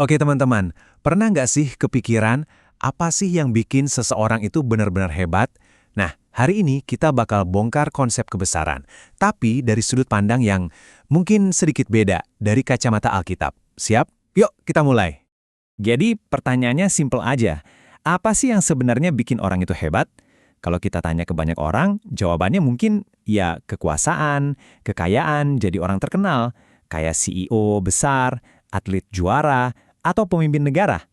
Oke teman-teman, pernah nggak sih kepikiran apa sih yang bikin seseorang itu benar-benar hebat? Nah, hari ini kita bakal bongkar konsep kebesaran, tapi dari sudut pandang yang mungkin sedikit beda dari kacamata Alkitab. Siap? Yuk kita mulai. Jadi pertanyaannya simpel aja. Apa sih yang sebenarnya bikin orang itu hebat? Kalau kita tanya ke banyak orang, jawabannya mungkin ya kekuasaan, kekayaan, jadi orang terkenal, kayak CEO besar, atlet juara, atau pemimpin negara.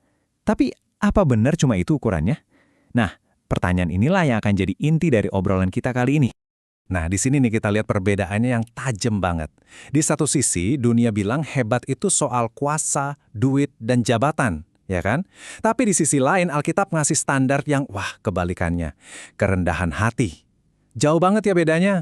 Tapi apa benar cuma itu ukurannya? Nah, pertanyaan inilah yang akan jadi inti dari obrolan kita kali ini. Nah, di sini nih kita lihat perbedaannya yang tajam banget. Di satu sisi, dunia bilang hebat itu soal kuasa, duit, dan jabatan, ya kan? Tapi di sisi lain, Alkitab ngasih standar yang, wah, kebalikannya. Kerendahan hati. Jauh banget ya bedanya.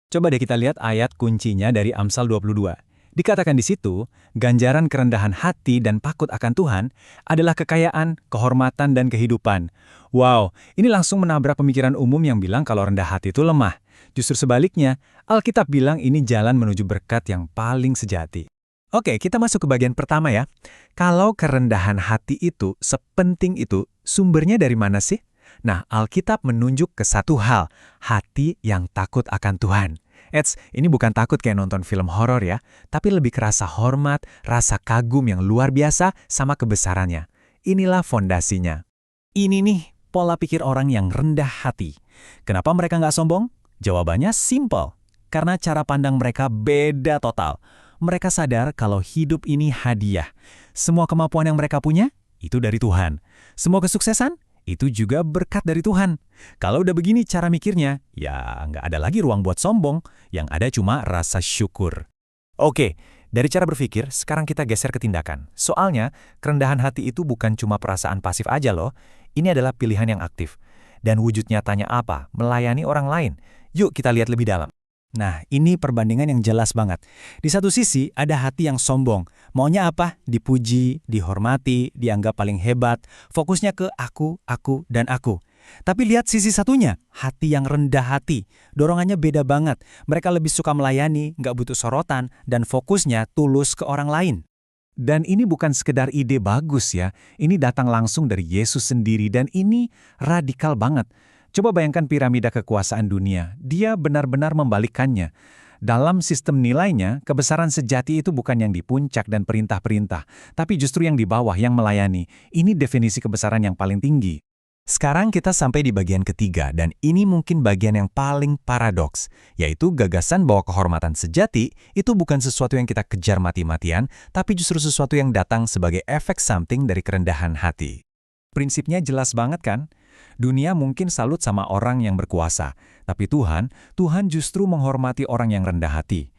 Coba deh kita lihat ayat kuncinya dari Amsal 22. Dikatakan di situ, ganjaran kerendahan hati dan takut akan Tuhan adalah kekayaan, kehormatan, dan kehidupan. Wow, ini langsung menabrak pemikiran umum yang bilang kalau rendah hati itu lemah. Justru sebaliknya, Alkitab bilang ini jalan menuju berkat yang paling sejati. Oke, kita masuk ke bagian pertama ya. Kalau kerendahan hati itu sepenting itu, sumbernya dari mana sih? Nah, Alkitab menunjuk ke satu hal, hati yang takut akan Tuhan. Ini bukan takut kayak nonton film horor ya, tapi lebih kerasa hormat, rasa kagum yang luar biasa sama kebesarannya. Inilah fondasinya. Ini nih pola pikir orang yang rendah hati. Kenapa mereka nggak sombong? Jawabannya simple. Karena cara pandang mereka beda total. Mereka sadar kalau hidup ini hadiah. Semua kemampuan yang mereka punya, itu dari Tuhan. Semua kesuksesan, itu juga berkat dari Tuhan. Kalau udah begini cara mikirnya, ya nggak ada lagi ruang buat sombong, yang ada cuma rasa syukur. Oke, dari cara berpikir, sekarang kita geser ke tindakan. Soalnya, kerendahan hati itu bukan cuma perasaan pasif aja loh, ini adalah pilihan yang aktif. Dan wujud nyatanya apa? Melayani orang lain. Yuk kita lihat lebih dalam. Nah, ini perbandingan yang jelas banget. Di satu sisi, ada hati yang sombong. Maunya apa? Dipuji, dihormati, dianggap paling hebat. Fokusnya ke aku, dan aku. Tapi lihat sisi satunya, hati yang rendah hati. Dorongannya beda banget. Mereka lebih suka melayani, nggak butuh sorotan, dan fokusnya tulus ke orang lain. Dan ini bukan sekedar ide bagus ya. Ini datang langsung dari Yesus sendiri, dan ini radikal banget. Coba bayangkan piramida kekuasaan dunia, dia benar-benar membalikkannya. Dalam sistem nilainya, kebesaran sejati itu bukan yang di puncak dan perintah-perintah, tapi justru yang di bawah yang melayani. Ini definisi kebesaran yang paling tinggi. Sekarang kita sampai di bagian ketiga, dan ini mungkin bagian yang paling paradoks, yaitu gagasan bahwa kehormatan sejati itu bukan sesuatu yang kita kejar mati-matian, tapi justru sesuatu yang datang sebagai efek samping dari kerendahan hati. Prinsipnya jelas banget kan? Dunia mungkin salut sama orang yang berkuasa, tapi Tuhan justru menghormati orang yang rendah hati.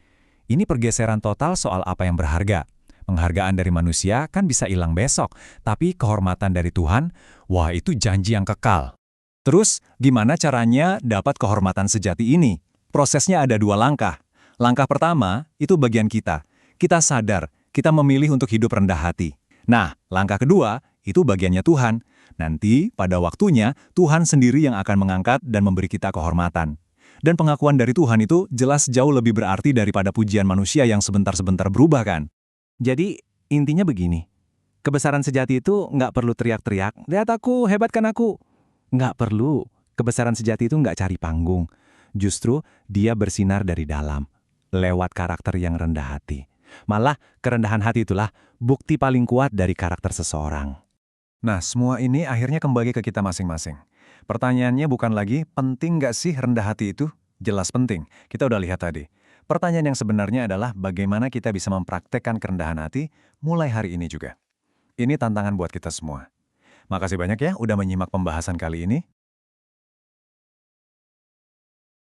Ini pergeseran total soal apa yang berharga. Penghargaan dari manusia kan bisa hilang besok, tapi kehormatan dari Tuhan, wah itu janji yang kekal. Terus, gimana caranya dapat kehormatan sejati ini? Prosesnya ada dua langkah. Langkah pertama, itu bagian kita. Kita sadar, kita memilih untuk hidup rendah hati. Nah, langkah kedua, itu bagiannya Tuhan. Nanti, pada waktunya, Tuhan sendiri yang akan mengangkat dan memberi kita kehormatan. Dan pengakuan dari Tuhan itu jelas jauh lebih berarti daripada pujian manusia yang sebentar-sebentar berubah kan? Jadi, intinya begini. Kebesaran sejati itu nggak perlu teriak-teriak, lihat aku, hebat kan aku. Nggak perlu. Kebesaran sejati itu nggak cari panggung. Justru, dia bersinar dari dalam, lewat karakter yang rendah hati. Malah, kerendahan hati itulah bukti paling kuat dari karakter seseorang. Nah, semua ini akhirnya kembali ke kita masing-masing. Pertanyaannya bukan lagi, penting nggak sih rendah hati itu? Jelas penting, kita udah lihat tadi. Pertanyaan yang sebenarnya adalah bagaimana kita bisa mempraktekkan kerendahan hati mulai hari ini juga. Ini tantangan buat kita semua. Makasih banyak ya udah menyimak pembahasan kali ini.